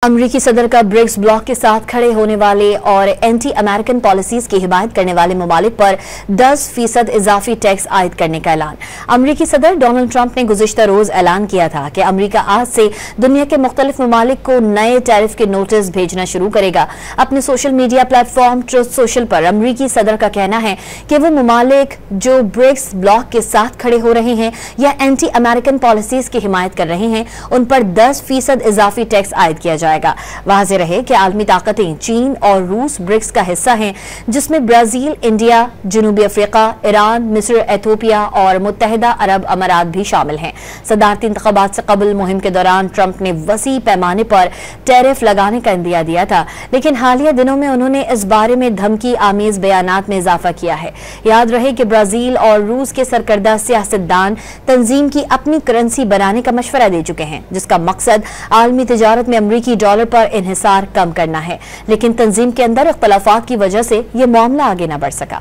अमरीकी सदर का ब्रिक्स ब्लॉक के साथ खड़े होने वाले और एंटी अमेरिकन पॉलिसीज की हिमायत करने वाले ममालिक पर 10% इजाफी टैक्स आयद करने का ऐलान। अमरीकी सदर डोनाल्ड ट्रंप ने गुज़िश्ता रोज ऐलान किया था कि अमरीका आज से दुनिया के मुख्तलिफ ममालिक को नए टैरिफ के नोटिस भेजना शुरू करेगा। अपने social media platform truth social पर अमरीकी सदर का कहना है कि वो ममालिक जो ब्रिक्स ब्लॉक के साथ खड़े हो रहे हैं या एंटी अमेरिकन पॉलिसीज की हिमायत कर रहे हैं, उन पर 10% इजाफी टैक्स आयद किया जाएगा। वाज़े रहे कि आलमी ताकतें चीन और रूस ब्रिक्स का हिस्सा हैं, जिसमें ब्राजील, इंडिया, जनूबी अफ्रीका, ईरान, मिस्र, एथोपिया और मुत्तहिदा अरब अमारात भी शामिल हैं। सदारती इंतखाबात से कबल मुहिम के दौरान ट्रंप ने वसी पैमाने पर टैरिफ लगाने का इंदिया दिया था, लेकिन हालिया दिनों में उन्होंने इस बारे में धमकी आमेज बयानात में इजाफा किया है। याद रहे कि ब्राजील और रूस के सरकर्दा सियासतदान तंजीम की अपनी करेंसी बनाने का मशवरा दे चुके हैं, जिसका मकसद आलमी तिजारत में अमरीकी डॉलर पर इन्हिसार कम करना है, लेकिन तंजीम के अंदर इख्तलाफात की वजह से यह मामला आगे न बढ़ सका।